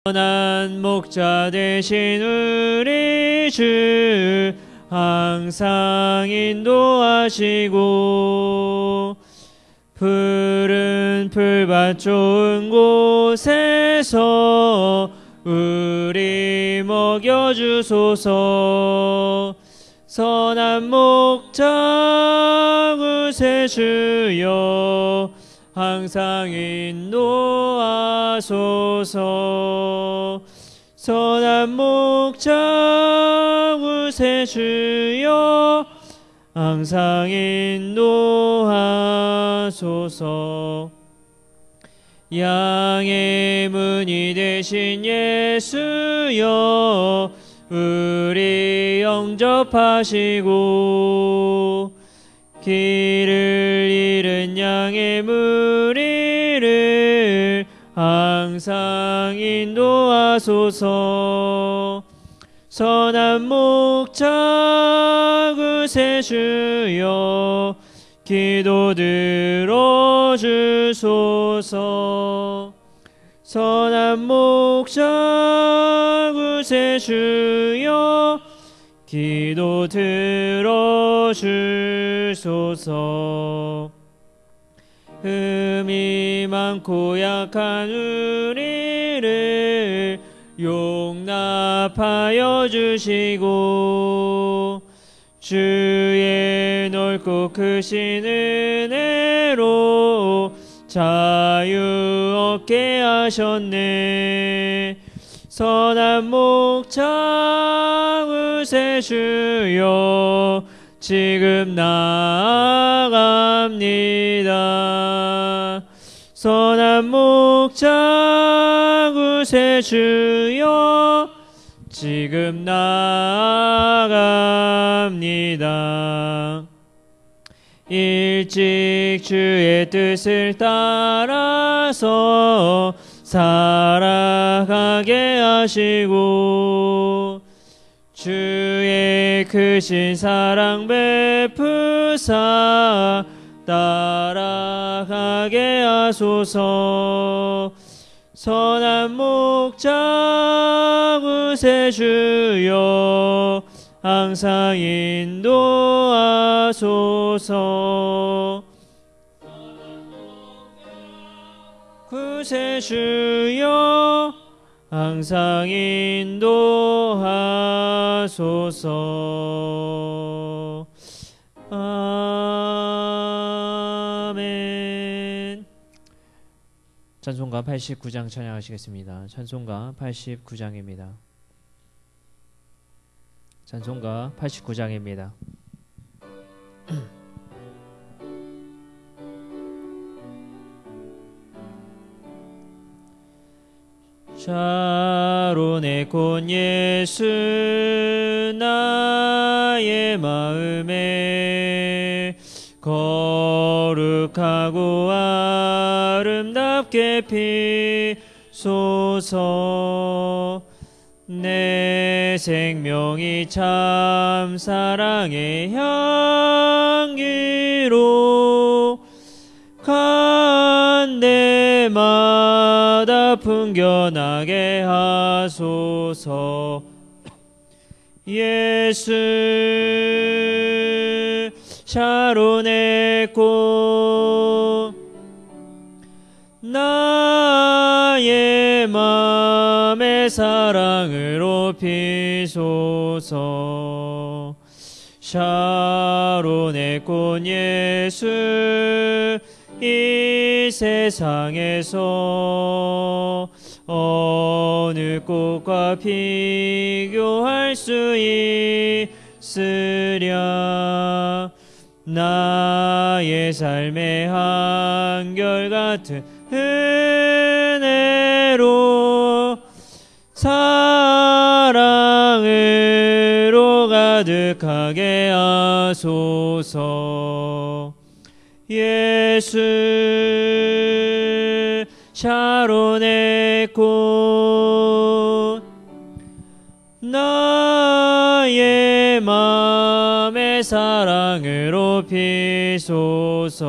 선한 목자 되신 우리 주 항상 인도하시고 푸른 풀밭 좋은 곳에서 우리 먹여주소서. 선한 목자 구세주여 항상 인도하소서. 선한 목자 구세주여 항상 인도하소서. 양의 문이 되신 예수여 우리 영접하시고 길을 잃은 양의 무리를 항상 인도하소서. 선한 목자 구세주여 기도 들어주소서. 선한 목자 구세주여 기도 들어주소서. 흠이 많고 약한 우리를 용납하여 주시고 주의 넓고 크신 은혜로 자유 얻게 하셨네. 선한 목자 구세주여 지금 나아갑니다. 선한 목자 구세주여 지금 나아갑니다. 일찍 주의 뜻을 따라서 살아가게 하시고 주의 크신 사랑 베푸사 따라가게 하소서. 선한 목자 구세주여 항상 인도하소서. 구세주여 항상 인도하소서. 아멘. 찬송가 89장 찬양하시겠습니다. 찬송가 89장입니다. 찬송가 89장입니다. 샤론의 꽃 예수 나의 마음에 거룩하고 아름답게 피소서. 내 생명이 참 사랑의 향기로 간데마다 풍겨나게 하소서. 예수 샤론의 꽃 나의 맘의 사랑으로 피소서. 샤론의 꽃 예수 이 세상에서 어느 꽃과 비교할 수 있으랴. 나의 삶의 한결같은 은혜로 사랑으로 가득하게 하소서. 예수 샤론의 꽃 나의 맘의 사랑으로 피소서.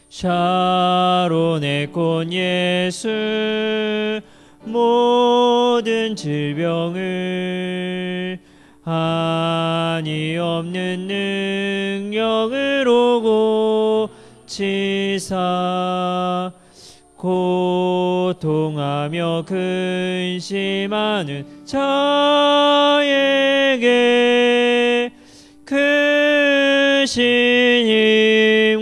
샤론의 꽃 예수 모든 질병을 한이 없는 능력으로 고치사 고통하며 근심하는 자에게 크신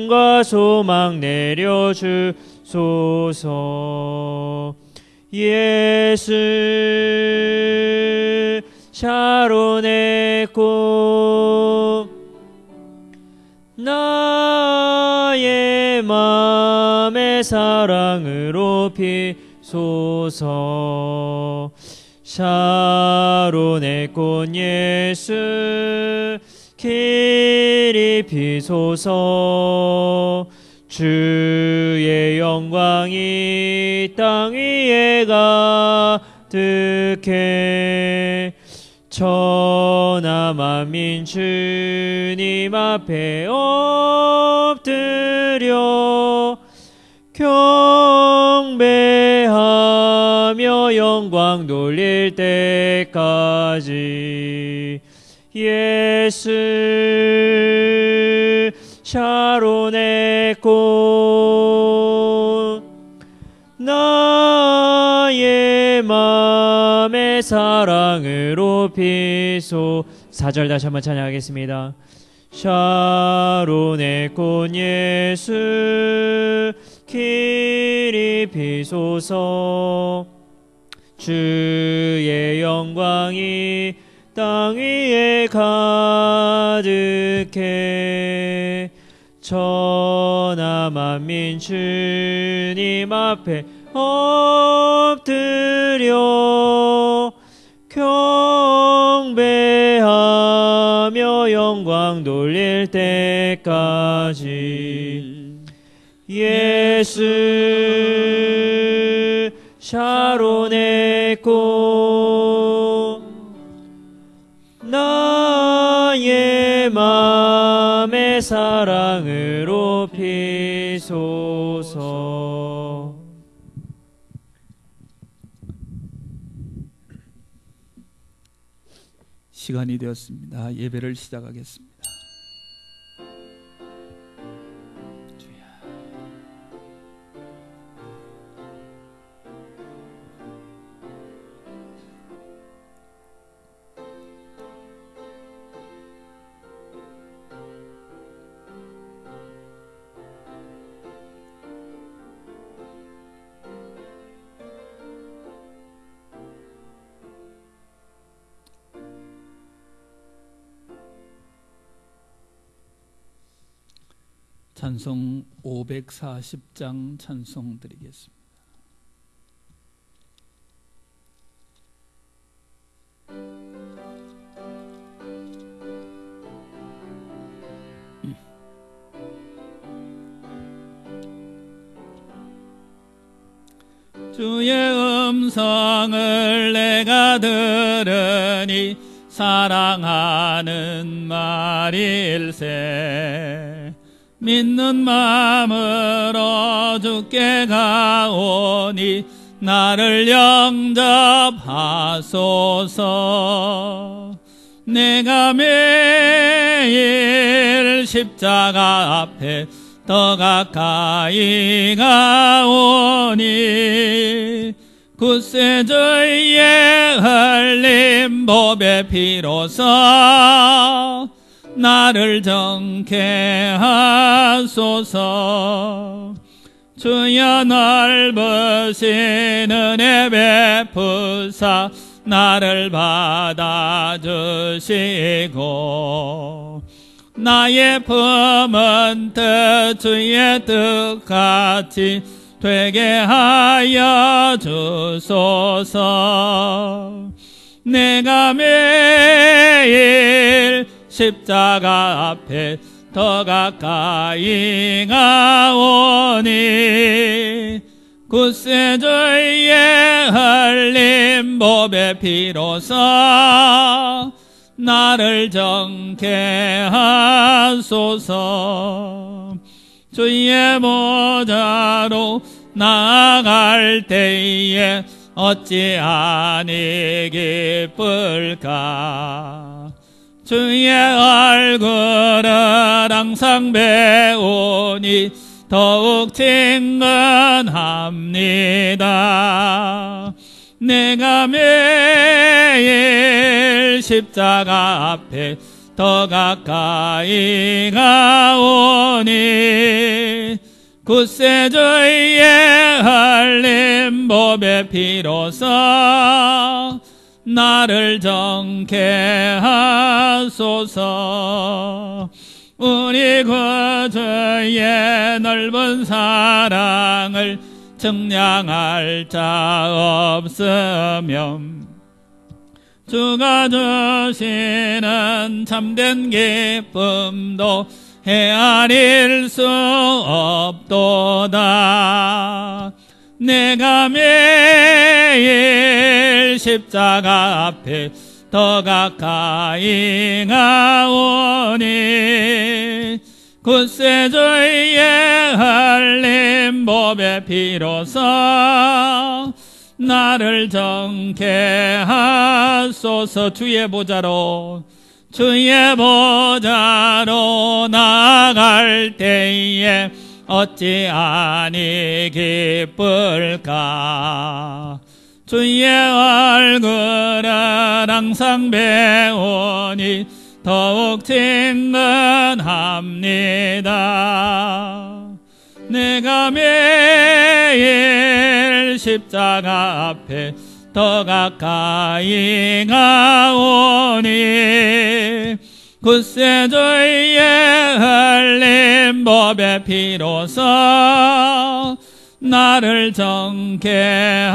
힘과 소망 내려주소서. 예수 샤론의 꽃 나의 맘의 사랑으로 피소서. 샤론의 꽃 예수 길이 피소서. 주의 영광이 땅 위에 가득해 천하 만민 주님 앞에 엎드려 경배하며 영광 돌릴 때까지. 예수 샤론의 꽃 나의 맘의 사랑으로 피소. 4절 다시 한번 찬양하겠습니다. 샤론의 꽃 예수 길이 피소서. 주의 영광이 땅 위에 가득해 천하 만민 주님 앞에 엎드려 경배하며 영광 돌릴 때까지. 예수 샤론의 꽃 나의 맘의 사랑으로 피소서. 시간이 되었습니다. 예배를 시작하겠습니다. 찬송 540장 찬송 드리겠습니다. 주의 음성을 내가 들으니 사랑하는 말일세. 믿는 마음으로 주께 가오니 나를 영접하소서. 내가 매일 십자가 앞에 더 가까이 가오니 굳세 주의 흘린 보배 피로써 나를 정케 하소서. 주여 넓으신 은혜 베푸사 나를 받아주시고 나의 품은 뜻 주의 뜻같이 되게 하여 주소서. 내가 매일 십자가 앞에 더 가까이 가오니 굳세 주의 흘린 보배 피로써 나를 정케 하소서. 주의 보좌로 나아갈 때에 어찌하니 기쁠까. 주의 얼굴을 항상 배우니 더욱 친근합니다. 내가 매일 십자가 앞에 더 가까이 가오니 굳세 주의 흘린 법의 피로써 나를 정케 하소서. 우리 구주의 넓은 사랑을 측량할 자 없으며 주가 주시는 참된 기쁨도 헤아릴 수 없도다. 내가 매일 십자가 앞에 더 가까이 가오니 굳세 주의 흘린 법의 피로써 나를 정케 하소서. 주의 보좌로 나아갈 때에 어찌하니 기쁠까. 주의 얼굴을 항상 배우니 더욱 친근합니다. 내가 매일 십자가 앞에 더 가까이 가오니 굳세 주의 흘린 법의 피로써 나를 정케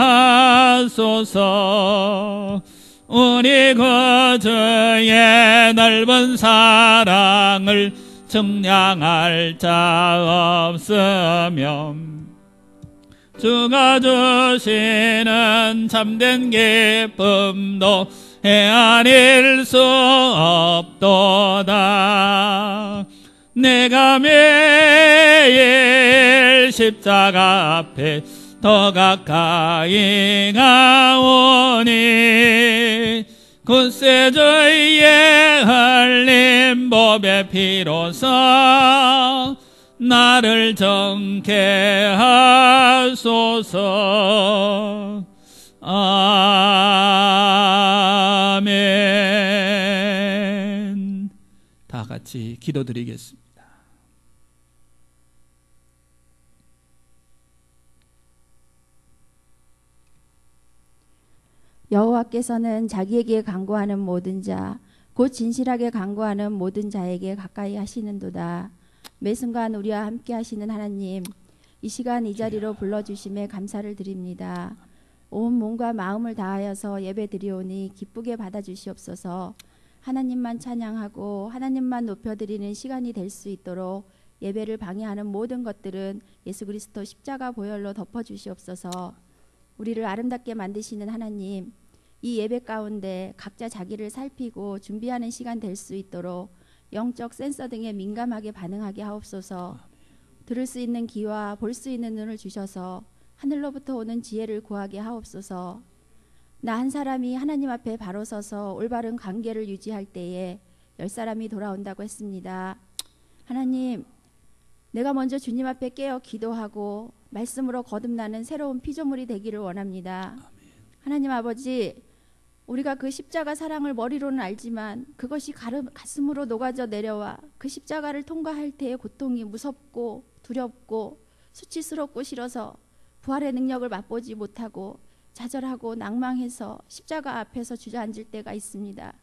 하소서. 우리 구주의 넓은 사랑을 측량할 자 없으며 주가 주시는 참된 기쁨도 헤아릴 수 없도다. 내가 매일 십자가 앞에 더 가까이 가오니 굳세 주의 흘린 법의 피로써 나를 정케 하소서. 아멘. 다 같이 기도드리겠습니다. 여호와께서는 자기에게 간구하는 모든 자, 곧 진실하게 간구하는 모든 자에게 가까이 하시는도다. 매 순간 우리와 함께 하시는 하나님, 이 시간 이 자리로 불러주심에 감사를 드립니다. 온 몸과 마음을 다하여서 예배 드리오니 기쁘게 받아주시옵소서. 하나님만 찬양하고 하나님만 높여드리는 시간이 될 수 있도록 예배를 방해하는 모든 것들은 예수 그리스도 십자가 보혈로 덮어주시옵소서. 우리를 아름답게 만드시는 하나님, 이 예배 가운데 각자 자기를 살피고 준비하는 시간 될 수 있도록 영적 센서 등에 민감하게 반응하게 하옵소서. 들을 수 있는 귀와 볼 수 있는 눈을 주셔서 하늘로부터 오는 지혜를 구하게 하옵소서. 나 한 사람이 하나님 앞에 바로 서서 올바른 관계를 유지할 때에 10사람이 돌아온다고 했습니다. 하나님, 내가 먼저 주님 앞에 깨어 기도하고 말씀으로 거듭나는 새로운 피조물이 되기를 원합니다. 하나님 아버지, 우리가 그 십자가 사랑을 머리로는 알지만 그것이 가슴으로 녹아져 내려와 그 십자가를 통과할 때의 고통이 무섭고 두렵고 수치스럽고 싫어서 부활의 능력을 맛보지 못하고 좌절하고 낭망해서 십자가 앞에서 주저앉을 때가 있습니다.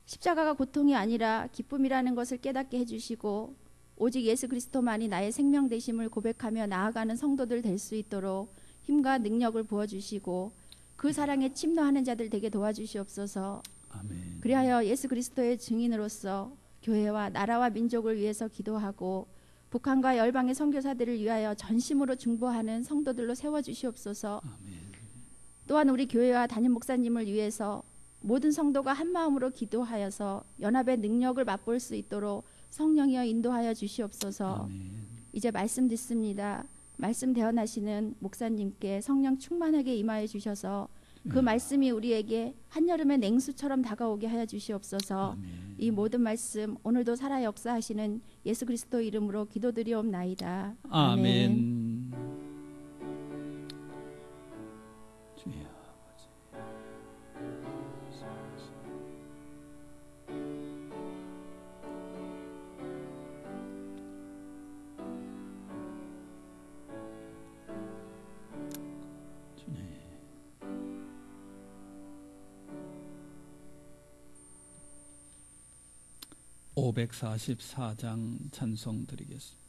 십자가가 고통이 아니라 기쁨이라는 것을 깨닫게 해주시고 오직 예수 그리스도만이 나의 생명 되심을 고백하며 나아가는 성도들 될 수 있도록 힘과 능력을 부어주시고 그 사랑에 침노하는 자들 되게 도와주시옵소서. 아멘. 그리하여 예수 그리스도의 증인으로서 교회와 나라와 민족을 위해서 기도하고 북한과 열방의 선교사들을 위하여 전심으로 중보하는 성도들로 세워주시옵소서. 아멘. 또한 우리 교회와 담임 목사님을 위해서 모든 성도가 한 마음으로 기도하여서 연합의 능력을 맛볼 수 있도록 성령이여 인도하여 주시옵소서. 아멘. 이제 말씀 듣습니다. 말씀 대언하시는 목사님께 성령 충만하게 임하여 주셔서 그 말씀이 우리에게 한여름의 냉수처럼 다가오게 하여 주시옵소서. 아멘. 이 모든 말씀 오늘도 살아 역사하시는 예수 그리스도 이름으로 기도드리옵나이다. 아멘. 주여. 주님. 544장 찬송 드리겠습니다.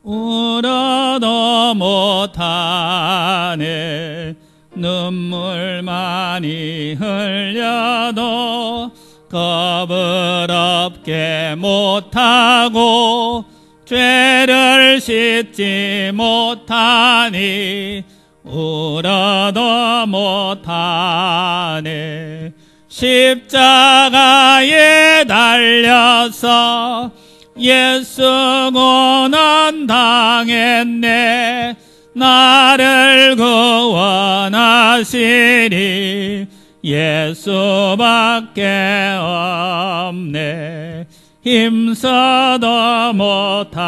울어도 못하네 눈물 많이 흘려도 겁을 없게 못하고 죄를 씻지 못하니 울어도 못하네 십자가에 달려서 예수 고난 당했네 나를 구원하시리 예수밖에 없네 힘써도 못하네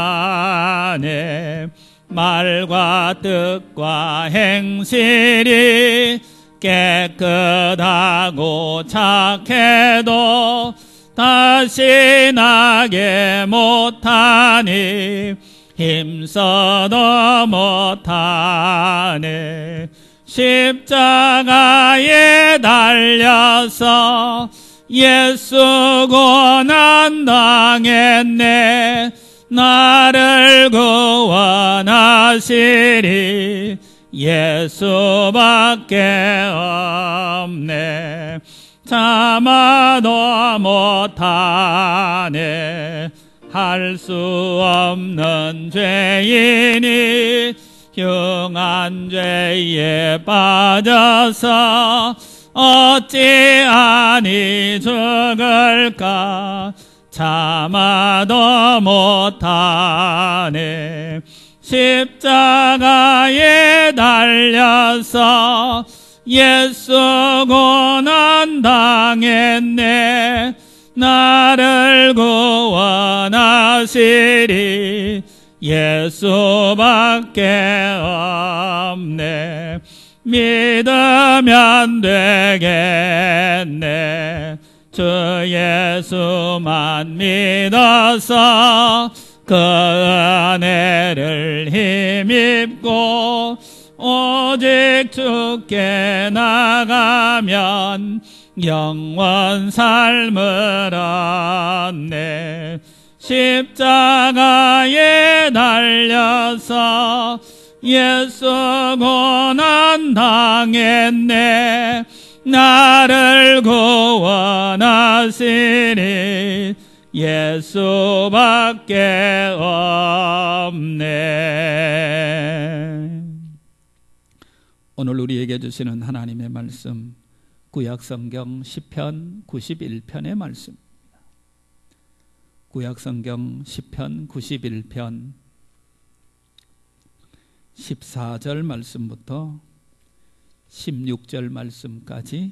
말과 뜻과 행실이 깨끗하고 착해도 다시 나게 못하니 힘써도 못하네 십자가에 달려서 예수 고난 당했네 나를 구원하시리 예수밖에 없네 참아도 못하네 할 수 없는 죄인이 흉한 죄에 빠져서 어찌하니 죽을까 참아도 못하네 십자가에 달려서 예수 고난 당했네 나를 구원하시리 예수밖에 없네 믿으면 되겠네 주 예수만 믿어서 그 은혜를 힘입고 오직 주께 나가면 영원 삶을 얻네 십자가에 달려서 예수 고난 당했네 나를 구원하시니 예수밖에 없네. 오늘 우리에게 주시는 하나님의 말씀 구약성경 시편 91편의 말씀입니다. 구약성경 시편 91편 14절 말씀부터 16절 말씀까지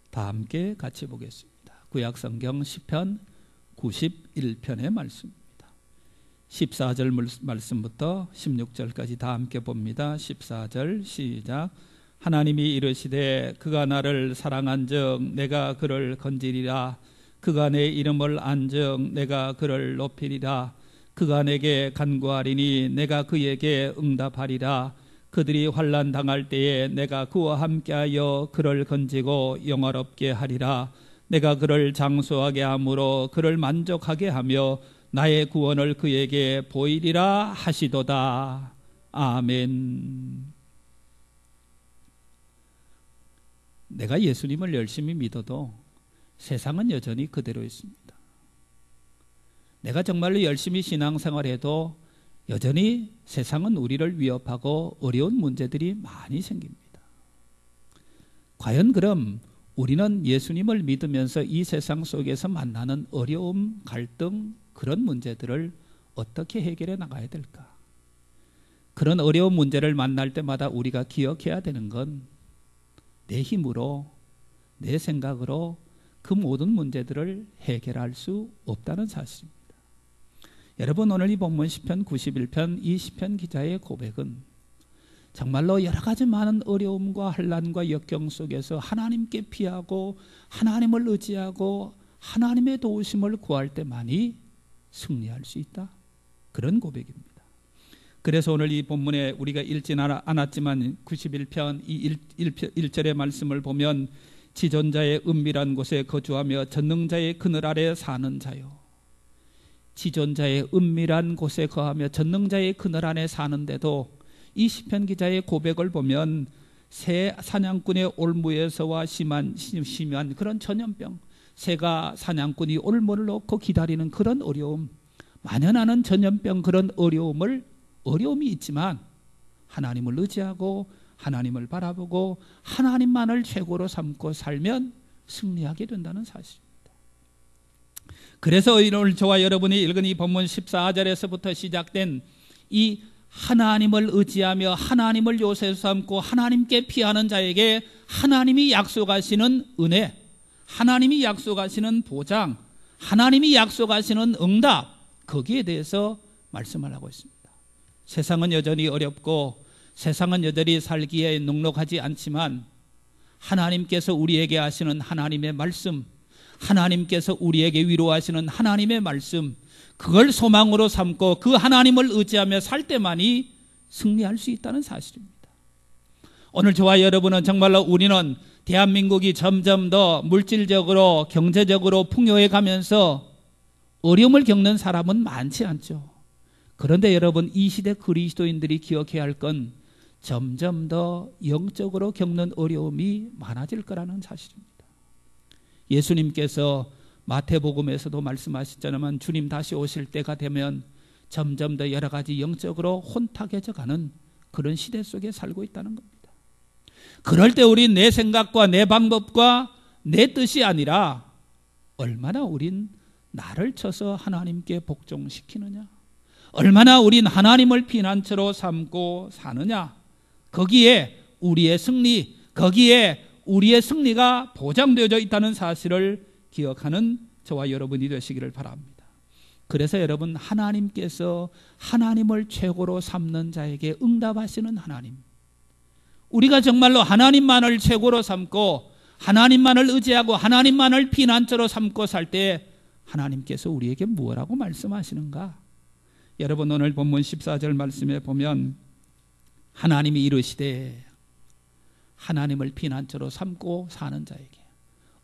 다 함께 같이 보겠습니다. 구약성경 시편 91편의 말씀입니다. 14절 말씀부터 16절까지 다 함께 봅니다. 14절 시작. 하나님이 이르시되 그가 나를 사랑한즉 내가 그를 건지리라. 그가 내 이름을 안즉 내가 그를 높이리라. 그가 내게 간구하리니 내가 그에게 응답하리라. 그들이 환난 당할 때에 내가 그와 함께하여 그를 건지고 영화롭게 하리라. 내가 그를 장수하게 함으로 그를 만족하게 하며 나의 구원을 그에게 보이리라 하시도다. 아멘. 내가 예수님을 열심히 믿어도 세상은 여전히 그대로 있습니다. 내가 정말로 열심히 신앙생활해도 여전히 세상은 우리를 위협하고 어려운 문제들이 많이 생깁니다. 과연 그럼 우리는 예수님을 믿으면서 이 세상 속에서 만나는 어려움, 갈등, 그런 문제들을 어떻게 해결해 나가야 될까? 그런 어려운 문제를 만날 때마다 우리가 기억해야 되는 건 내 힘으로, 내 생각으로 그 모든 문제들을 해결할 수 없다는 사실입니다. 여러분, 오늘 이 본문 시편 91편 이 시편 기자의 고백은 정말로 여러 가지 많은 어려움과 환난과 역경 속에서 하나님께 피하고 하나님을 의지하고 하나님의 도우심을 구할 때만이 승리할 수 있다, 그런 고백입니다. 그래서 오늘 이 본문에 우리가 읽지는 않았지만 91편 이 1절의 말씀을 보면 지존자의 은밀한 곳에 거주하며 전능자의 그늘 아래 사는 자요. 지존자의 은밀한 곳에 거하며 전능자의 그늘 안에 사는데도 이 시편 기자의 고백을 보면 새 사냥꾼의 올무에서와 심한 그런 전염병, 새가 사냥꾼이 올무를 놓고 기다리는 그런 어려움, 만연하는 전염병, 그런 어려움이 있지만 하나님을 의지하고 하나님을 바라보고 하나님만을 최고로 삼고 살면 승리하게 된다는 사실입니다. 그래서 오늘 저와 여러분이 읽은 이 본문 14절에서부터 시작된 이 하나님을 의지하며 하나님을 요새로 삼고 하나님께 피하는 자에게 하나님이 약속하시는 은혜, 하나님이 약속하시는 보장, 하나님이 약속하시는 응답, 거기에 대해서 말씀을 하고 있습니다. 세상은 여전히 어렵고 세상은 여전히 살기에 넉넉하지 않지만 하나님께서 우리에게 하시는 하나님의 말씀, 하나님께서 우리에게 위로하시는 하나님의 말씀, 그걸 소망으로 삼고 그 하나님을 의지하며 살 때만이 승리할 수 있다는 사실입니다. 오늘 저와 여러분은 정말로 우리는 대한민국이 점점 더 물질적으로 경제적으로 풍요해 가면서 어려움을 겪는 사람은 많지 않죠. 그런데 여러분, 이 시대 그리스도인들이 기억해야 할 건 점점 더 영적으로 겪는 어려움이 많아질 거라는 사실입니다. 예수님께서 마태복음에서도 말씀하셨잖아요. 주님 다시 오실 때가 되면 점점 더 여러 가지 영적으로 혼탁해져 가는 그런 시대 속에 살고 있다는 겁니다. 그럴 때 우린 내 생각과 내 방법과 내 뜻이 아니라 얼마나 우린 나를 쳐서 하나님께 복종시키느냐, 얼마나 우린 하나님을 피난처로 삼고 사느냐, 거기에 우리의 승리, 거기에 우리의 승리가 보장되어져 있다는 사실을 기억하는 저와 여러분이 되시기를 바랍니다. 그래서 여러분, 하나님께서 하나님을 최고로 삼는 자에게 응답하시는 하나님, 우리가 정말로 하나님만을 최고로 삼고 하나님만을 의지하고 하나님만을 피난처로 삼고 살 때 하나님께서 우리에게 무엇라고 말씀하시는가? 여러분, 오늘 본문 14절 말씀에 보면 하나님이 이르시되, 하나님을 피난처로 삼고 사는 자에게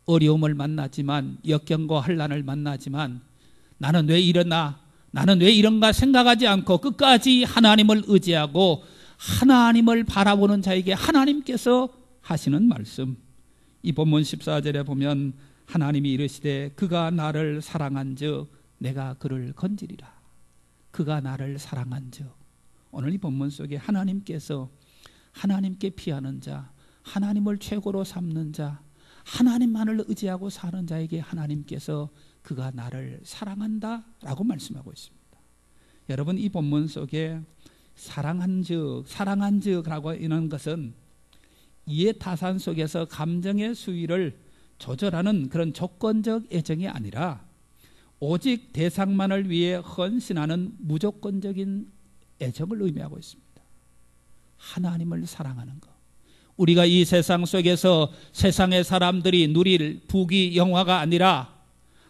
어려움을 만나지만, 역경과 환난을 만나지만 나는 왜 이러나, 나는 왜 이런가 생각하지 않고 끝까지 하나님을 의지하고 하나님을 바라보는 자에게 하나님께서 하시는 말씀, 이 본문 14절에 보면 하나님이 이르시되 그가 나를 사랑한즉 내가 그를 건지리라. 그가 나를 사랑한즉, 오늘 이 본문 속에 하나님께서 하나님께 피하는 자, 하나님을 최고로 삼는 자, 하나님만을 의지하고 사는 자에게 하나님께서 그가 나를 사랑한다 라고 말씀하고 있습니다. 여러분, 이 본문 속에 사랑한즉 라고 하는 것은 이해타산 속에서 감정의 수위를 조절하는 그런 조건적 애정이 아니라 오직 대상만을 위해 헌신하는 무조건적인 애정을 의미하고 있습니다. 하나님을 사랑하는 것, 우리가 이 세상 속에서 세상의 사람들이 누릴 부귀 영화가 아니라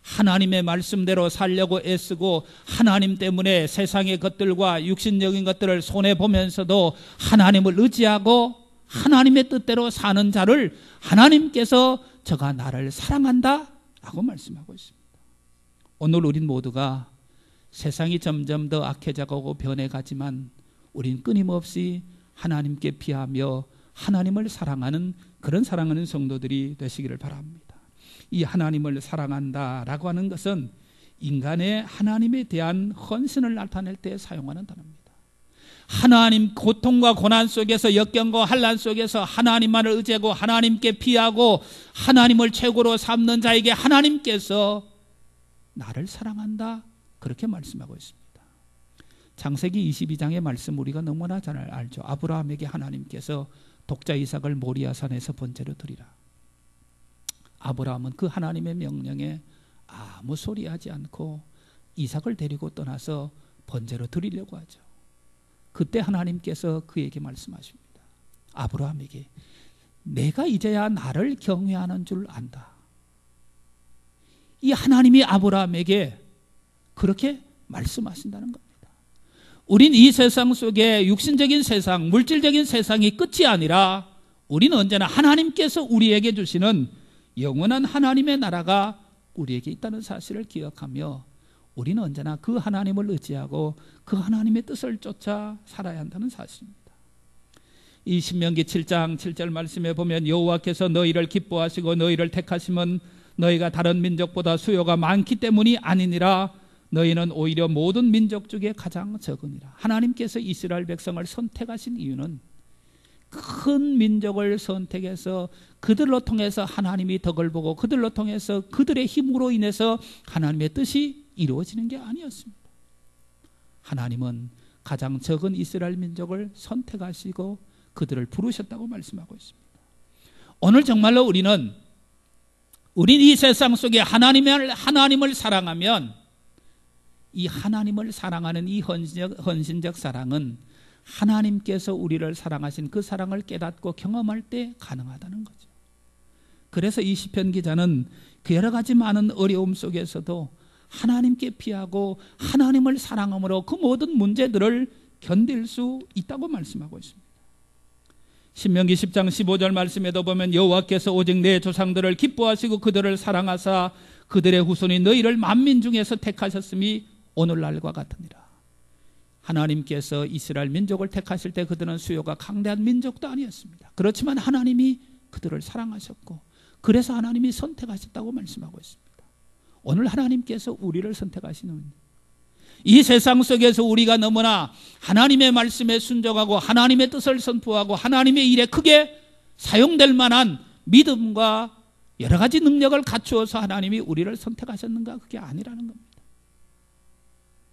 하나님의 말씀대로 살려고 애쓰고 하나님 때문에 세상의 것들과 육신적인 것들을 손해보면서도 하나님을 의지하고 하나님의 뜻대로 사는 자를 하나님께서 저가 나를 사랑한다 라고 말씀하고 있습니다. 오늘 우린 모두가 세상이 점점 더 악해져가고 변해가지만 우린 끊임없이 하나님께 피하며 하나님을 사랑하는 그런 사랑하는 성도들이 되시기를 바랍니다. 이 하나님을 사랑한다라고 하는 것은 인간의 하나님에 대한 헌신을 나타낼 때 사용하는 단어입니다. 하나님 고통과 고난 속에서 역경과 환난 속에서 하나님만을 의지하고 하나님께 피하고 하나님을 최고로 삼는 자에게 하나님께서 나를 사랑한다 그렇게 말씀하고 있습니다. 창세기 22장의 말씀 우리가 너무나 잘 알죠. 아브라함에게 하나님께서 독자 이삭을 모리아산에서 번제로 드리라. 아브라함은 그 하나님의 명령에 아무 소리하지 않고 이삭을 데리고 떠나서 번제로 드리려고 하죠. 그때 하나님께서 그에게 말씀하십니다. 아브라함에게 내가 이제야 나를 경외하는 줄 안다. 이 하나님이 아브라함에게 그렇게 말씀하신다는 겁니다. 우린 이 세상 속에 육신적인 세상, 물질적인 세상이 끝이 아니라 우리는 언제나 하나님께서 우리에게 주시는 영원한 하나님의 나라가 우리에게 있다는 사실을 기억하며 우리는 언제나 그 하나님을 의지하고 그 하나님의 뜻을 쫓아 살아야 한다는 사실입니다. 이 신명기 7장 7절 말씀에 보면 여호와께서 너희를 기뻐하시고 너희를 택하심은 너희가 다른 민족보다 수요가 많기 때문이 아니니라. 너희는 오히려 모든 민족 중에 가장 적으니라. 하나님께서 이스라엘 백성을 선택하신 이유는 큰 민족을 선택해서 그들로 통해서 하나님이 덕을 보고 그들로 통해서 그들의 힘으로 인해서 하나님의 뜻이 이루어지는 게 아니었습니다. 하나님은 가장 적은 이스라엘 민족을 선택하시고 그들을 부르셨다고 말씀하고 있습니다. 오늘 정말로 우리는 이 세상 속에 하나님을 사랑하면 이 하나님을 사랑하는 이 헌신적 사랑은 하나님께서 우리를 사랑하신 그 사랑을 깨닫고 경험할 때 가능하다는 거죠. 그래서 이 시편 기자는 그 여러 가지 많은 어려움 속에서도 하나님께 피하고 하나님을 사랑함으로 그 모든 문제들을 견딜 수 있다고 말씀하고 있습니다. 신명기 10장 15절 말씀에도 보면 여호와께서 오직 내 조상들을 기뻐하시고 그들을 사랑하사 그들의 후손이 너희를 만민 중에서 택하셨음이 오늘날과 같으니라. 하나님께서 이스라엘 민족을 택하실 때 그들은 수요가 강대한 민족도 아니었습니다. 그렇지만 하나님이 그들을 사랑하셨고 그래서 하나님이 선택하셨다고 말씀하고 있습니다. 오늘 하나님께서 우리를 선택하시는 이 세상 속에서 우리가 너무나 하나님의 말씀에 순종하고 하나님의 뜻을 선포하고 하나님의 일에 크게 사용될 만한 믿음과 여러 가지 능력을 갖추어서 하나님이 우리를 선택하셨는가? 그게 아니라는 겁니다.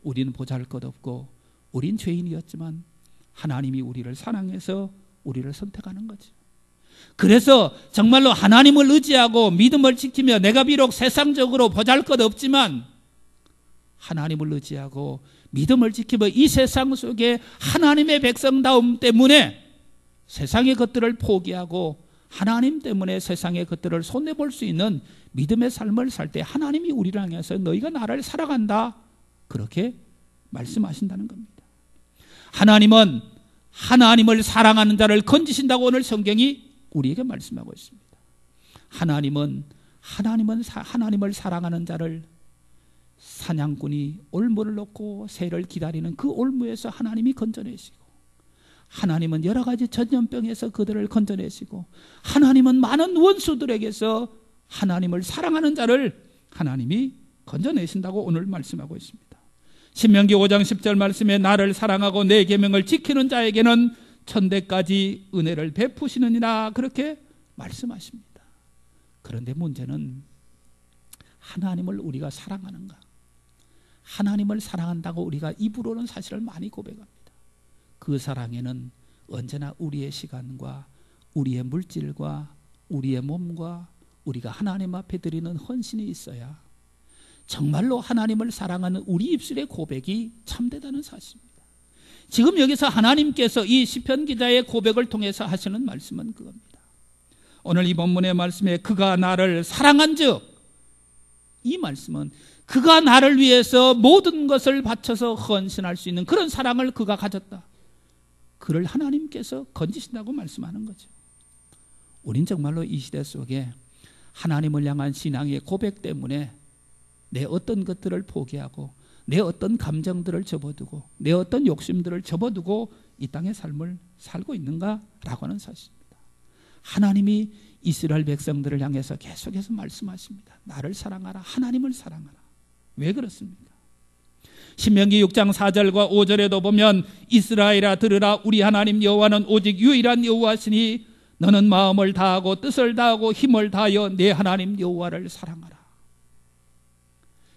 우리는 보잘것없고 우린 죄인이었지만 하나님이 우리를 사랑해서 우리를 선택하는 거죠. 그래서 정말로 하나님을 의지하고 믿음을 지키며 내가 비록 세상적으로 보잘것없지만 하나님을 의지하고 믿음을 지키며 이 세상 속에 하나님의 백성다움 때문에 세상의 것들을 포기하고 하나님 때문에 세상의 것들을 손해볼 수 있는 믿음의 삶을 살 때 하나님이 우리를 향해서 너희가 나를 사랑한다 그렇게 말씀하신다는 겁니다. 하나님은 하나님을 사랑하는 자를 건지신다고 오늘 성경이 우리에게 말씀하고 있습니다. 하나님은 하나님을 사랑하는 자를 사냥꾼이 올무를 놓고 새를 기다리는 그 올무에서 하나님이 건져내시고 하나님은 여러 가지 전염병에서 그들을 건져내시고 하나님은 많은 원수들에게서 하나님을 사랑하는 자를 하나님이 건져내신다고 오늘 말씀하고 있습니다. 신명기 5장 10절 말씀에 나를 사랑하고 내 계명을 지키는 자에게는 천대까지 은혜를 베푸시느니라 그렇게 말씀하십니다. 그런데 문제는 하나님을 우리가 사랑하는가? 하나님을 사랑한다고 우리가 입으로는 사실을 많이 고백합니다. 그 사랑에는 언제나 우리의 시간과 우리의 물질과 우리의 몸과 우리가 하나님 앞에 드리는 헌신이 있어야 정말로 하나님을 사랑하는 우리 입술의 고백이 참되다는 사실입니다. 지금 여기서 하나님께서 이 시편 기자의 고백을 통해서 하시는 말씀은 그겁니다. 오늘 이 본문의 말씀에 그가 나를 사랑한즉 이 말씀은 그가 나를 위해서 모든 것을 바쳐서 헌신할 수 있는 그런 사랑을 그가 가졌다. 그를 하나님께서 건지신다고 말씀하는 거죠. 우린 정말로 이 시대 속에 하나님을 향한 신앙의 고백 때문에 내 어떤 것들을 포기하고 내 어떤 감정들을 접어두고 내 어떤 욕심들을 접어두고 이 땅의 삶을 살고 있는가라고 하는 사실입니다. 하나님이 이스라엘 백성들을 향해서 계속해서 말씀하십니다. 나를 사랑하라. 하나님을 사랑하라. 왜 그렇습니까? 신명기 6장 4절과 5절에도 보면 이스라엘아 들으라 우리 하나님 여호와는 오직 유일한 여호와시니 너는 마음을 다하고 뜻을 다하고 힘을 다하여 내 하나님 여호와를 사랑하라.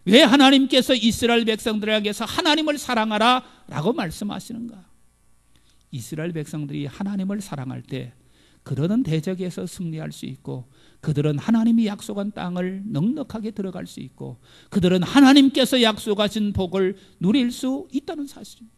왜 하나님께서 이스라엘 백성들에게서 하나님을 사랑하라 라고 말씀하시는가? 이스라엘 백성들이 하나님을 사랑할 때 그들은 대적에서 승리할 수 있고, 그들은 하나님이 약속한 땅을 넉넉하게 들어갈 수 있고, 그들은 하나님께서 약속하신 복을 누릴 수 있다는 사실입니다.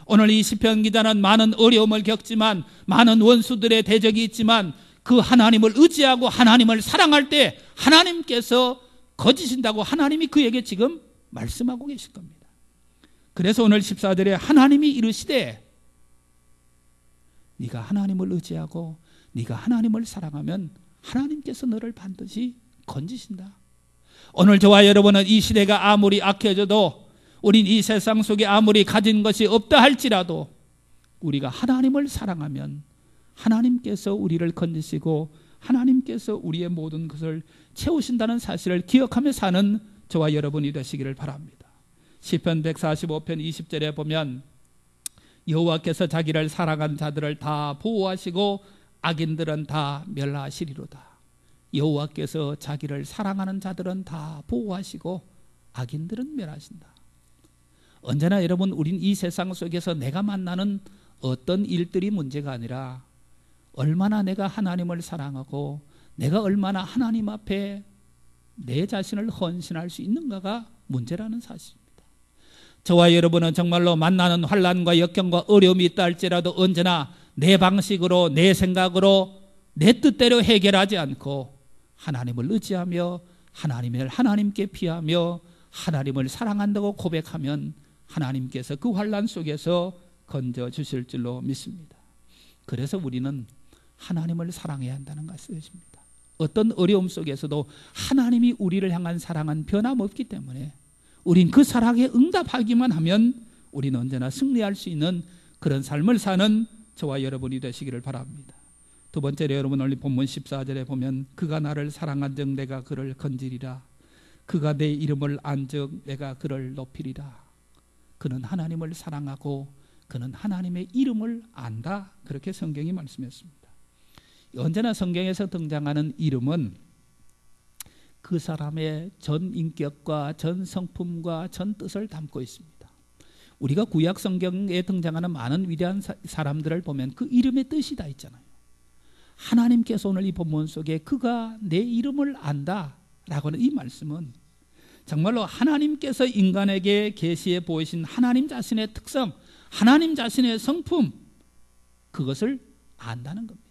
오늘 이 시편 기자는 많은 어려움을 겪지만, 많은 원수들의 대적이 있지만 그 하나님을 의지하고 하나님을 사랑할 때 하나님께서 거지신다고 하나님이 그에게 지금 말씀하고 계실 겁니다. 그래서 오늘 14절에 하나님이 이르시되 네가 하나님을 의지하고 네가 하나님을 사랑하면 하나님께서 너를 반드시 건지신다. 오늘 저와 여러분은 이 시대가 아무리 악해져도, 우린 이 세상 속에 아무리 가진 것이 없다 할지라도 우리가 하나님을 사랑하면 하나님께서 우리를 건지시고 하나님께서 우리의 모든 것을 채우신다는 사실을 기억하며 사는 저와 여러분이 되시기를 바랍니다. 시편 145편 20절에 보면 여호와께서 자기를 사랑한 자들을 다 보호하시고 악인들은 다 멸하시리로다. 여호와께서 자기를 사랑하는 자들은 다 보호하시고 악인들은 멸하신다. 언제나 여러분, 우린 이 세상 속에서 내가 만나는 어떤 일들이 문제가 아니라 얼마나 내가 하나님을 사랑하고 내가 얼마나 하나님 앞에 내 자신을 헌신할 수 있는가가 문제라는 사실입니다. 저와 여러분은 정말로 만나는 환난과 역경과 어려움이 있다 할지라도 언제나 내 방식으로, 내 생각으로, 내 뜻대로 해결하지 않고 하나님을 의지하며 하나님께 피하며 하나님을 사랑한다고 고백하면 하나님께서 그 환난 속에서 건져주실 줄로 믿습니다. 그래서 우리는 하나님을 사랑해야 한다는 것입니다. 어떤 어려움 속에서도 하나님이 우리를 향한 사랑은 변함없기 때문에 우린 그 사랑에 응답하기만 하면 우리는 언제나 승리할 수 있는 그런 삶을 사는 저와 여러분이 되시기를 바랍니다. 두 번째로 여러분, 오늘 본문 14절에 보면 그가 나를 사랑한즉 내가 그를 건지리라. 그가 내 이름을 안즉 내가 그를 높이리라. 그는 하나님을 사랑하고 그는 하나님의 이름을 안다. 그렇게 성경이 말씀했습니다. 언제나 성경에서 등장하는 이름은 그 사람의 전 인격과 전 성품과 전 뜻을 담고 있습니다. 우리가 구약 성경에 등장하는 많은 위대한 사람들을 보면 그 이름의 뜻이 다 있잖아요. 하나님께서 오늘 이 본문 속에 그가 내 이름을 안다 라고 하는 이 말씀은 정말로 하나님께서 인간에게 계시해 보이신 하나님 자신의 특성, 하나님 자신의 성품, 그것을 안다는 겁니다.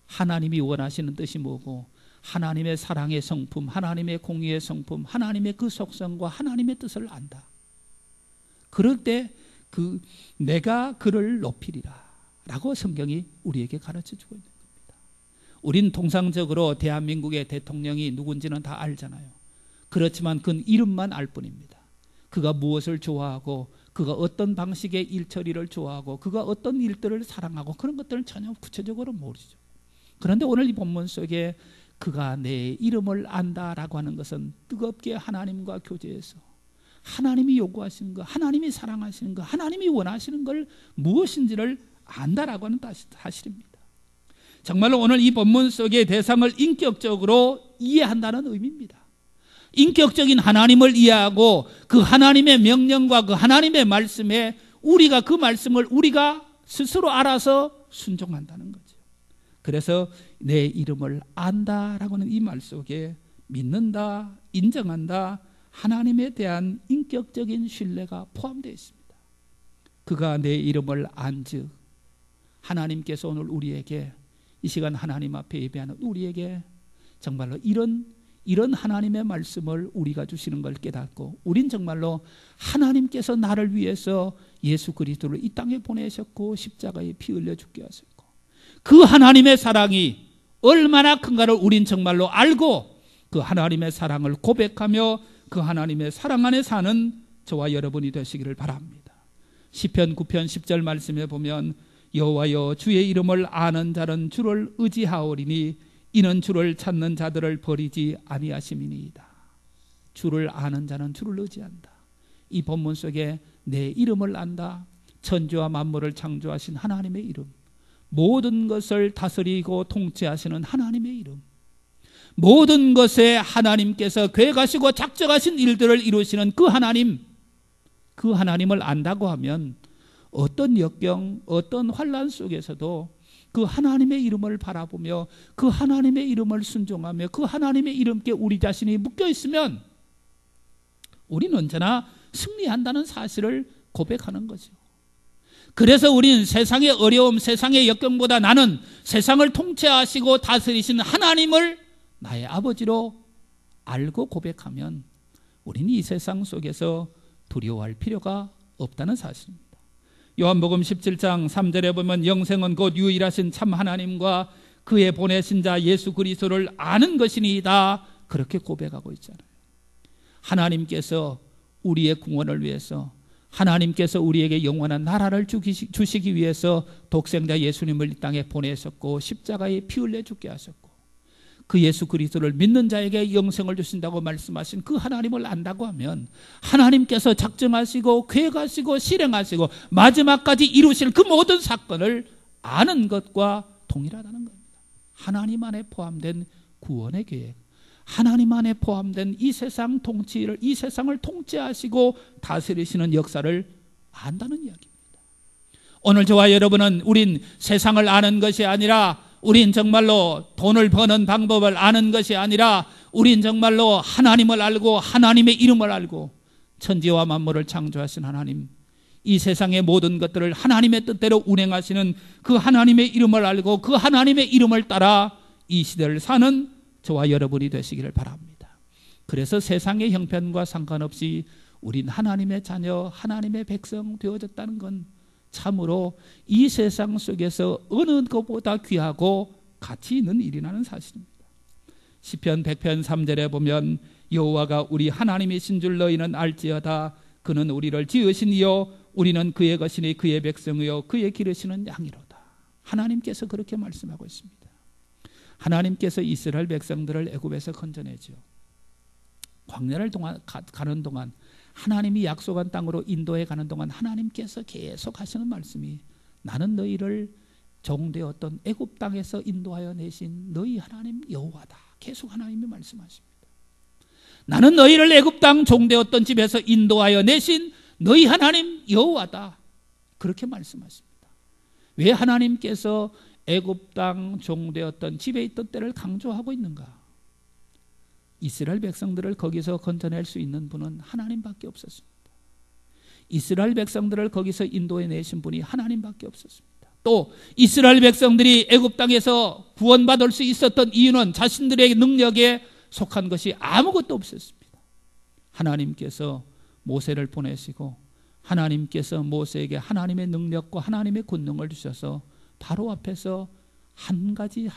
하나님이 원하시는 뜻이 뭐고, 하나님의 사랑의 성품, 하나님의 공의의 성품, 하나님의 그 속성과 하나님의 뜻을 안다. 그럴 때 내가 그를 높이리라 라고 성경이 우리에게 가르쳐주고 있는 겁니다. 우린 통상적으로 대한민국의 대통령이 누군지는 다 알잖아요. 그렇지만 그건 이름만 알 뿐입니다. 그가 무엇을 좋아하고, 그가 어떤 방식의 일 처리를 좋아하고, 그가 어떤 일들을 사랑하고, 그런 것들은 전혀 구체적으로 모르죠. 그런데 오늘 이 본문 속에 그가 내 이름을 안다라고 하는 것은 뜨겁게 하나님과 교제해서 하나님이 요구하시는 것, 하나님이 사랑하시는 것, 하나님이 원하시는 걸 무엇인지를 안다라고 하는 사실입니다. 정말로 오늘 이 본문 속의 대상을 인격적으로 이해한다는 의미입니다. 인격적인 하나님을 이해하고 그 하나님의 명령과 그 하나님의 말씀에 우리가 그 말씀을 우리가 스스로 알아서 순종한다는 거죠. 그래서 내 이름을 안다라고 하는 이 말 속에 믿는다, 인정한다, 하나님에 대한 인격적인 신뢰가 포함되어 있습니다. 그가 내 이름을 안즉, 하나님께서 오늘 우리에게 이 시간 하나님 앞에 예배하는 우리에게 정말로 이런 하나님의 말씀을 우리가 주시는 걸 깨닫고, 우린 정말로 하나님께서 나를 위해서 예수 그리스도를 이 땅에 보내셨고 십자가에 피 흘려 죽게 하셨고, 그 하나님의 사랑이 얼마나 큰가를 우린 정말로 알고 그 하나님의 사랑을 고백하며 그 하나님의 사랑 안에 사는 저와 여러분이 되시기를 바랍니다. 시편 9편 10절 말씀에 보면 여호와여 주의 이름을 아는 자는 주를 의지하오리니 이는 주를 찾는 자들을 버리지 아니하심이니이다. 주를 아는 자는 주를 의지한다. 이 본문 속에 내 이름을 안다. 천지와 만물을 창조하신 하나님의 이름, 모든 것을 다스리고 통치하시는 하나님의 이름, 모든 것에 하나님께서 계획하시고 작정하신 일들을 이루시는 그 하나님, 그 하나님을 안다고 하면 어떤 역경, 어떤 환난 속에서도 그 하나님의 이름을 바라보며 그 하나님의 이름을 순종하며 그 하나님의 이름께 우리 자신이 묶여 있으면 우리는 언제나 승리한다는 사실을 고백하는 거죠. 그래서 우리는 세상의 어려움, 세상의 역경보다 나는 세상을 통치하시고 다스리시는 하나님을 나의 아버지로 알고 고백하면 우리는 이 세상 속에서 두려워할 필요가 없다는 사실입니다. 요한복음 17장 3절에 보면 영생은 곧 유일하신 참 하나님과 그의 보내신 자 예수 그리스도를 아는 것이니이다, 그렇게 고백하고 있잖아요. 하나님께서 우리의 구원을 위해서, 하나님께서 우리에게 영원한 나라를 주시기 위해서 독생자 예수님을 이 땅에 보내셨고 십자가에 피 흘려 죽게 하셨고 그 예수 그리스도를 믿는 자에게 영생을 주신다고 말씀하신 그 하나님을 안다고 하면 하나님께서 작정하시고 계획하시고 실행하시고 마지막까지 이루실 그 모든 사건을 아는 것과 동일하다는 겁니다. 하나님 안에 포함된 구원의 계획, 하나님 안에 포함된 이 세상 통치를, 이 세상을 통치하시고 다스리시는 역사를 안다는 이야기입니다. 오늘 저와 여러분은 우린 세상을 아는 것이 아니라, 우린 정말로 돈을 버는 방법을 아는 것이 아니라, 우린 정말로 하나님을 알고 하나님의 이름을 알고 천지와 만물을 창조하신 하나님, 이 세상의 모든 것들을 하나님의 뜻대로 운행하시는 그 하나님의 이름을 알고 그 하나님의 이름을 따라 이 시대를 사는 저와 여러분이 되시기를 바랍니다. 그래서 세상의 형편과 상관없이 우린 하나님의 자녀, 하나님의 백성 되어졌다는 건 참으로 이 세상 속에서 어느 것보다 귀하고 가치 있는 일이라는 사실입니다. 시편 100편 3절에 보면 여호와가 우리 하나님이신 줄 너희는 알지어다. 그는 우리를 지으신 이요 우리는 그의 것이니 그의 백성이요 그의 기르시는 양이로다. 하나님께서 그렇게 말씀하고 있습니다. 하나님께서 이스라엘 백성들을 애굽에서 건져내죠. 광야를 가는 동안, 하나님이 약속한 땅으로 인도해 가는 동안 하나님께서 계속 하시는 말씀이, 나는 너희를 종되었던 애굽 땅에서 인도하여 내신 너희 하나님 여호와다. 계속 하나님이 말씀하십니다. 나는 너희를 애굽 땅 종되었던 집에서 인도하여 내신 너희 하나님 여호와다. 그렇게 말씀하십니다. 왜 하나님께서 애굽 땅 종되었던 집에 있던 때를 강조하고 있는가? 이스라엘 백성들을 거기서 건져낼 수 있는 분은 하나님밖에 없었습니다. 이스라엘 백성들을 거기서 인도해 내신 분이 하나님밖에 없었습니다. 또 이스라엘 백성들이 애굽 땅에서 구원받을 수 있었던 이유는 자신들의 능력에 속한 것이 아무것도 없었습니다. 하나님께서 모세를 보내시고 하나님께서 모세에게 하나님의 능력과 하나님의 권능을 주셔서 바로 앞에서 한 가지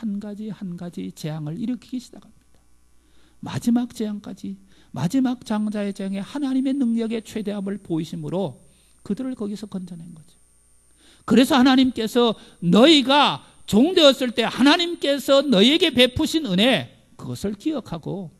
재앙을 일으키기 시작합니다. 마지막 재앙까지, 마지막 장자의 재앙에 하나님의 능력의 최대함을 보이심으로 그들을 거기서 건져낸 거죠. 그래서 하나님께서 너희가 종되었을 때 하나님께서 너희에게 베푸신 은혜, 그것을 기억하고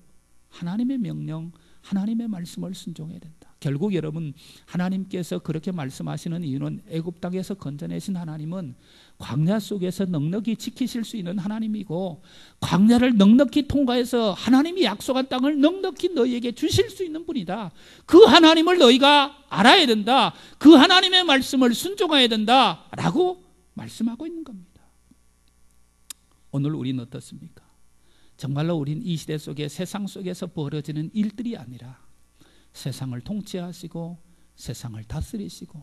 하나님의 명령, 하나님의 말씀을 순종해야 된다. 결국 여러분, 하나님께서 그렇게 말씀하시는 이유는 애굽 땅에서 건져내신 하나님은 광야 속에서 넉넉히 지키실 수 있는 하나님이고, 광야를 넉넉히 통과해서 하나님이 약속한 땅을 넉넉히 너희에게 주실 수 있는 분이다. 그 하나님을 너희가 알아야 된다. 그 하나님의 말씀을 순종해야 된다 라고 말씀하고 있는 겁니다. 오늘 우리는 어떻습니까? 정말로 우린 이 시대 속에, 세상 속에서 벌어지는 일들이 아니라 세상을 통치하시고 세상을 다스리시고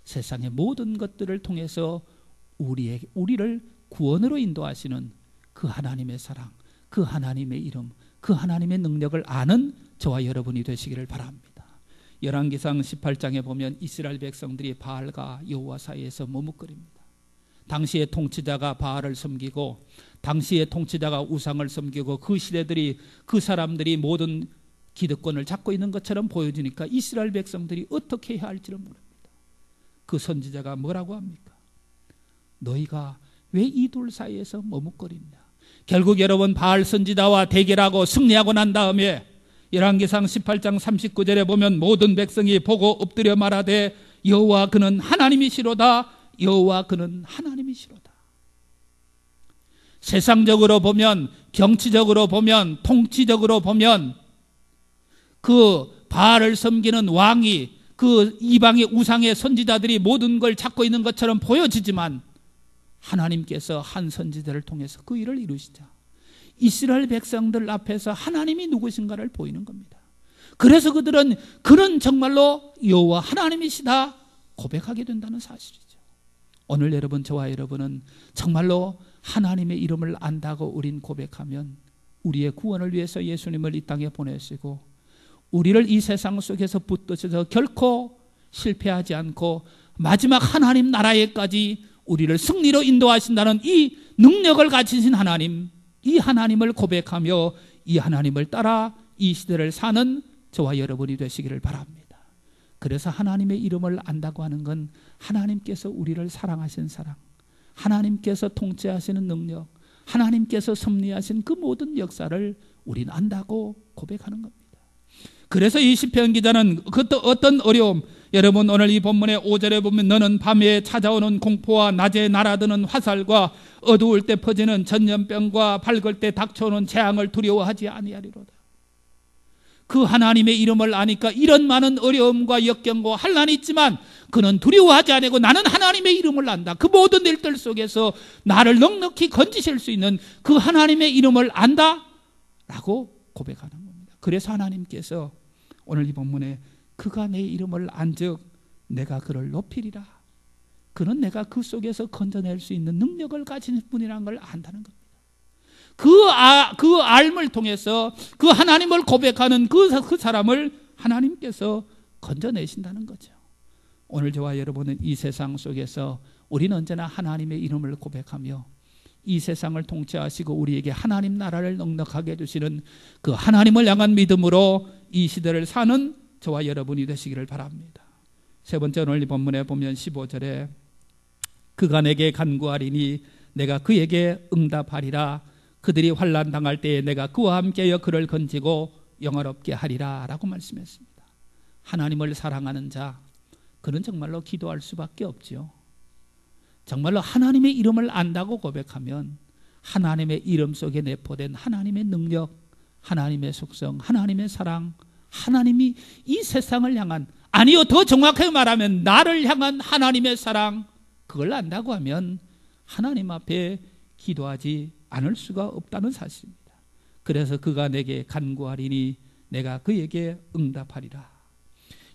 세상의 모든 것들을 통해서 우리를 구원으로 인도하시는 그 하나님의 사랑, 그 하나님의 이름, 그 하나님의 능력을 아는 저와 여러분이 되시기를 바랍니다. 열왕기상 18장에 보면 이스라엘 백성들이 바알과 여호와 사이에서 머뭇거립니다. 당시의 통치자가 바알을 섬기고, 당시의 통치자가 우상을 섬기고, 그 시대들이, 그 사람들이 모든 기득권을 잡고 있는 것처럼 보여지니까 이스라엘 백성들이 어떻게 해야 할지를 모릅니다. 그 선지자가 뭐라고 합니까? 너희가 왜 이 둘 사이에서 머뭇거리냐? 결국 여러분, 바알 선지자와 대결하고 승리하고 난 다음에 열왕기상 18장 39절에 보면 모든 백성이 보고 엎드려 말하되 여호와 그는 하나님이시로다. 여호와 그는 하나님이시로다. 세상적으로 보면, 정치적으로 보면, 통치적으로 보면 그 바알을 섬기는 왕이, 그 이방의 우상의 선지자들이 모든 걸 잡고 있는 것처럼 보여지지만 하나님께서 한 선지자를 통해서 그 일을 이루시자 이스라엘 백성들 앞에서 하나님이 누구신가를 보이는 겁니다. 그래서 그들은 그는 정말로 여호와 하나님이시다 고백하게 된다는 사실이죠. 오늘 여러분, 저와 여러분은 정말로 하나님의 이름을 안다고 우린 고백하면 우리의 구원을 위해서 예수님을 이 땅에 보내시고 우리를 이 세상 속에서 붙드셔서 결코 실패하지 않고 마지막 하나님 나라에까지 우리를 승리로 인도하신다는 이 능력을 가지신 하나님, 이 하나님을 고백하며 이 하나님을 따라 이 시대를 사는 저와 여러분이 되시기를 바랍니다. 그래서 하나님의 이름을 안다고 하는 건 하나님께서 우리를 사랑하신 사랑, 하나님께서 통치하시는 능력, 하나님께서 섭리하신 그 모든 역사를 우린 안다고 고백하는 겁니다. 그래서 이 시편 기자는 어떤 어려움, 여러분 오늘 이 본문의 5절에 보면 너는 밤에 찾아오는 공포와 낮에 날아드는 화살과 어두울 때 퍼지는 전염병과 밝을 때 닥쳐오는 재앙을 두려워하지 아니하리로다. 그 하나님의 이름을 아니까 이런 많은 어려움과 역경과 환난이 있지만 그는 두려워하지 않고 나는 하나님의 이름을 안다. 그 모든 일들 속에서 나를 넉넉히 건지실 수 있는 그 하나님의 이름을 안다 라고 고백하는 겁니다. 그래서 하나님께서 오늘 이 본문에 그가 내 이름을 안즉 내가 그를 높이리라. 그는 내가 그 속에서 건져낼 수 있는 능력을 가진 분이라는 걸 안다는 겁니다. 그 알을 통해서 그 하나님을 고백하는 그 사람을 하나님께서 건져내신다는 거죠. 오늘 저와 여러분은 이 세상 속에서 우리는 언제나 하나님의 이름을 고백하며 이 세상을 통치하시고 우리에게 하나님 나라를 넉넉하게 해주시는 그 하나님을 향한 믿음으로 이 시대를 사는 저와 여러분이 되시기를 바랍니다. 세 번째, 오늘 이 본문에 보면 15절에 그가 내게 간구하리니 내가 그에게 응답하리라. 그들이 환난 당할 때에 내가 그와 함께여 그를 건지고 영화롭게 하리라 라고 말씀했습니다. 하나님을 사랑하는 자, 그는 정말로 기도할 수밖에 없지요. 정말로 하나님의 이름을 안다고 고백하면 하나님의 이름 속에 내포된 하나님의 능력, 하나님의 속성, 하나님의 사랑, 하나님이 이 세상을 향한, 아니요 더 정확하게 말하면 나를 향한 하나님의 사랑, 그걸 안다고 하면 하나님 앞에 기도하지 않을 수가 없다는 사실입니다. 그래서 그가 내게 간구하리니 내가 그에게 응답하리라.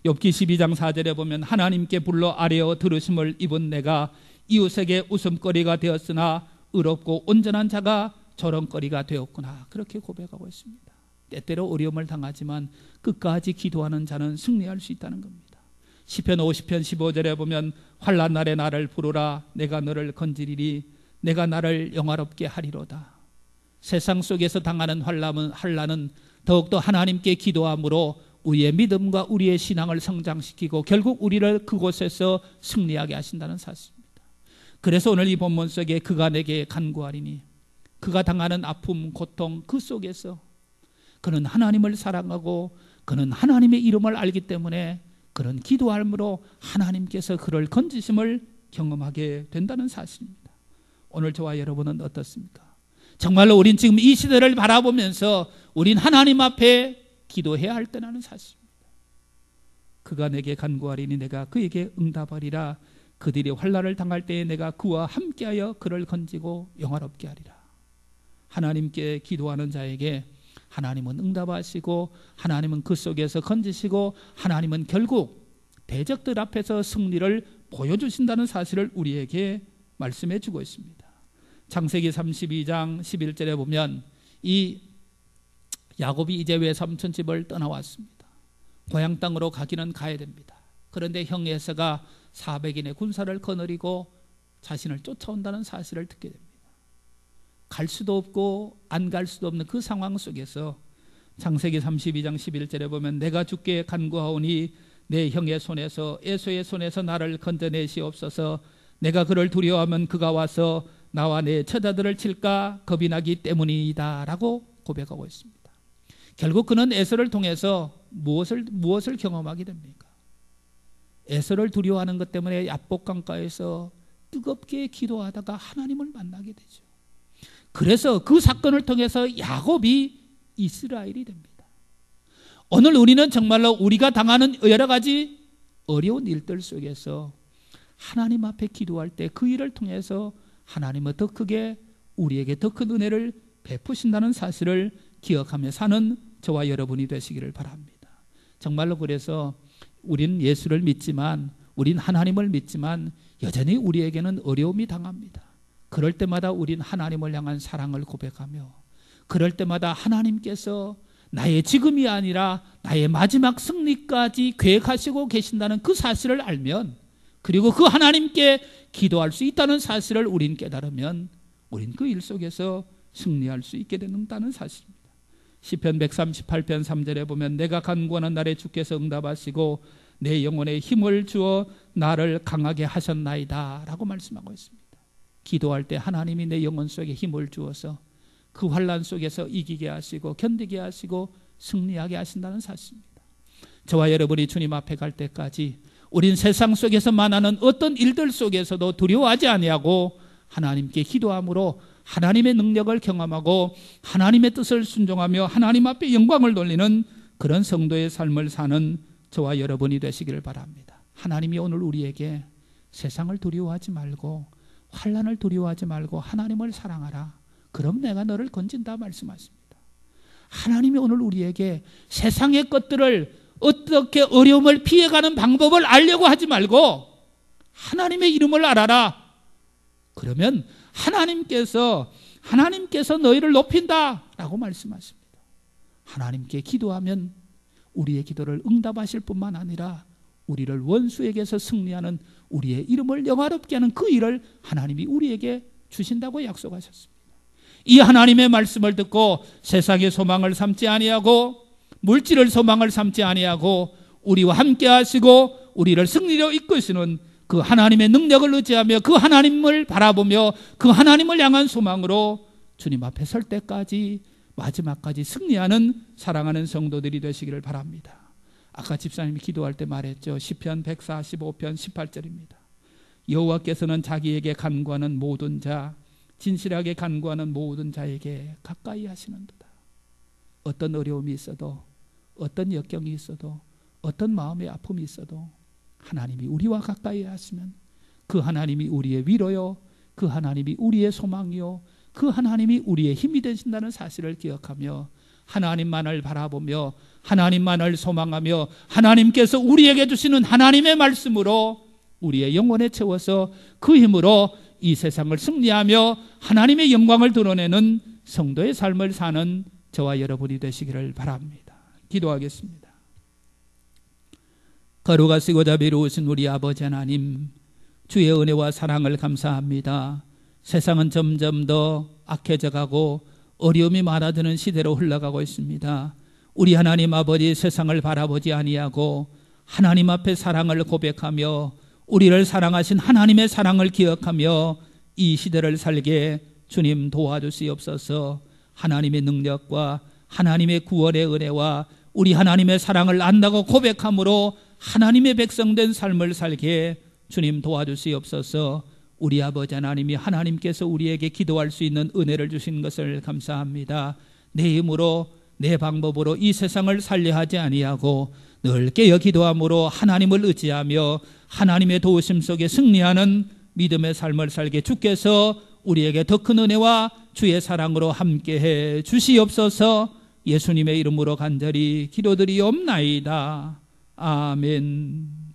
욥기 12장 4절에 보면 하나님께 불러 아뢰어 들으심을 입은 내가 이웃에게 웃음거리가 되었으나 의롭고 온전한 자가 조롱거리가 되었구나. 그렇게 고백하고 있습니다. 때때로 어려움을 당하지만 끝까지 기도하는 자는 승리할 수 있다는 겁니다. 시편 50편 15절에 보면 환난 날에 나를 부르라. 내가 너를 건지리니 내가 나를 영화롭게 하리로다. 세상 속에서 당하는 환난은 더욱더 하나님께 기도함으로 우리의 믿음과 우리의 신앙을 성장시키고 결국 우리를 그곳에서 승리하게 하신다는 사실입니다. 그래서 오늘 이 본문 속에 그가 내게 간구하리니, 그가 당하는 아픔, 고통 그 속에서 그는 하나님을 사랑하고 그는 하나님의 이름을 알기 때문에 그는 기도함으로 하나님께서 그를 건지심을 경험하게 된다는 사실입니다. 오늘 저와 여러분은 어떻습니까? 정말로 우린 지금 이 시대를 바라보면서 우린 하나님 앞에 기도해야 할 때라는 사실입니다. 그가 내게 간구하리니 내가 그에게 응답하리라. 그들이 환난을 당할 때에 내가 그와 함께하여 그를 건지고 영화롭게 하리라. 하나님께 기도하는 자에게 하나님은 응답하시고 하나님은 그 속에서 건지시고 하나님은 결국 대적들 앞에서 승리를 보여주신다는 사실을 우리에게 말씀해 주고 있습니다. 창세기 32장 11절에 보면 이 야곱이 이제 외삼촌 집을 떠나왔습니다. 고향 땅으로 가기는 가야 됩니다. 그런데 형 에서가 400인의 군사를 거느리고 자신을 쫓아온다는 사실을 듣게 됩니다. 갈 수도 없고 안 갈 수도 없는 그 상황 속에서 창세기 32장 11절에 보면 내가 주께 간구하오니 내 형의 손에서 에서의 손에서 나를 건져내시옵소서. 내가 그를 두려워하면 그가 와서 나와 내 처자들을 칠까 겁이 나기 때문이다 라고 고백하고 있습니다. 결국 그는 에서를 통해서 무엇을 경험하게 됩니까? 에서를 두려워하는 것 때문에 야복강가에서 뜨겁게 기도하다가 하나님을 만나게 되죠. 그래서 그 사건을 통해서 야곱이 이스라엘이 됩니다. 오늘 우리는 정말로 우리가 당하는 여러 가지 어려운 일들 속에서 하나님 앞에 기도할 때 그 일을 통해서 하나님은 더 크게 우리에게 더 큰 은혜를 베푸신다는 사실을 기억하며 사는 저와 여러분이 되시기를 바랍니다. 정말로 그래서 우리는 예수를 믿지만, 우린 하나님을 믿지만 여전히 우리에게는 어려움이 당합니다. 그럴 때마다 우린 하나님을 향한 사랑을 고백하며, 그럴 때마다 하나님께서 나의 지금이 아니라 나의 마지막 승리까지 계획하시고 계신다는 그 사실을 알면, 그리고 그 하나님께 기도할 수 있다는 사실을 우린 깨달으면 우린 그 일 속에서 승리할 수 있게 된다는 사실입니다. 시편 138편 3절에 보면 내가 간구하는 날에 주께서 응답하시고 내 영혼에 힘을 주어 나를 강하게 하셨나이다 라고 말씀하고 있습니다. 기도할 때 하나님이 내 영혼 속에 힘을 주어서 그 환난 속에서 이기게 하시고 견디게 하시고 승리하게 하신다는 사실입니다. 저와 여러분이 주님 앞에 갈 때까지 우린 세상 속에서 만나는 어떤 일들 속에서도 두려워하지 아니하고 하나님께 기도함으로 하나님의 능력을 경험하고 하나님의 뜻을 순종하며 하나님 앞에 영광을 돌리는 그런 성도의 삶을 사는 저와 여러분이 되시기를 바랍니다. 하나님이 오늘 우리에게 세상을 두려워하지 말고 환난을 두려워하지 말고 하나님을 사랑하라. 그럼 내가 너를 건진다 말씀하십니다. 하나님이 오늘 우리에게 세상의 것들을 어떻게 어려움을 피해가는 방법을 알려고 하지 말고 하나님의 이름을 알아라. 그러면 하나님께서 너희를 높인다 라고 말씀하십니다. 하나님께 기도하면 우리의 기도를 응답하실 뿐만 아니라 우리를 원수에게서 승리하는 우리의 이름을 영화롭게 하는 그 일을 하나님이 우리에게 주신다고 약속하셨습니다. 이 하나님의 말씀을 듣고 세상의 소망을 삼지 아니하고 물질을 소망을 삼지 아니하고 우리와 함께 하시고 우리를 승리로 이끄시는 그 하나님의 능력을 의지하며 그 하나님을 바라보며 그 하나님을 향한 소망으로 주님 앞에 설 때까지 마지막까지 승리하는 사랑하는 성도들이 되시기를 바랍니다. 아까 집사님이 기도할 때 말했죠. 시편 145편 18절입니다. 여호와께서는 자기에게 간구하는 모든 자, 진실하게 간구하는 모든 자에게 가까이 하시는도다. 어떤 어려움이 있어도, 어떤 역경이 있어도, 어떤 마음의 아픔이 있어도 하나님이 우리와 가까이 하시면 그 하나님이 우리의 위로요, 그 하나님이 우리의 소망이요, 그 하나님이 우리의 힘이 되신다는 사실을 기억하며 하나님만을 바라보며 하나님만을 소망하며 하나님께서 우리에게 주시는 하나님의 말씀으로 우리의 영혼에 채워서 그 힘으로 이 세상을 승리하며 하나님의 영광을 드러내는 성도의 삶을 사는 저와 여러분이 되시기를 바랍니다. 기도하겠습니다. 거룩하시고 자비로우신 우리 아버지 하나님, 주의 은혜와 사랑을 감사합니다. 세상은 점점 더 악해져 가고 어려움이 많아지는 시대로 흘러가고 있습니다. 우리 하나님 아버지, 세상을 바라보지 아니하고 하나님 앞에 사랑을 고백하며 우리를 사랑하신 하나님의 사랑을 기억하며 이 시대를 살게 주님 도와주시옵소서. 하나님의 능력과 하나님의 구원의 은혜와 우리 하나님의 사랑을 안다고 고백함으로 하나님의 백성된 삶을 살게 주님 도와주시옵소서. 우리 아버지 하나님이 하나님께서 우리에게 기도할 수 있는 은혜를 주신 것을 감사합니다. 내 힘으로 내 방법으로 이 세상을 살려 하지 아니하고 늘 깨어 기도함으로 하나님을 의지하며 하나님의 도우심 속에 승리하는 믿음의 삶을 살게 주께서 우리에게 더 큰 은혜와 주의 사랑으로 함께해 주시옵소서. 예수님의 이름으로 간절히 기도드리옵나이다. 아멘.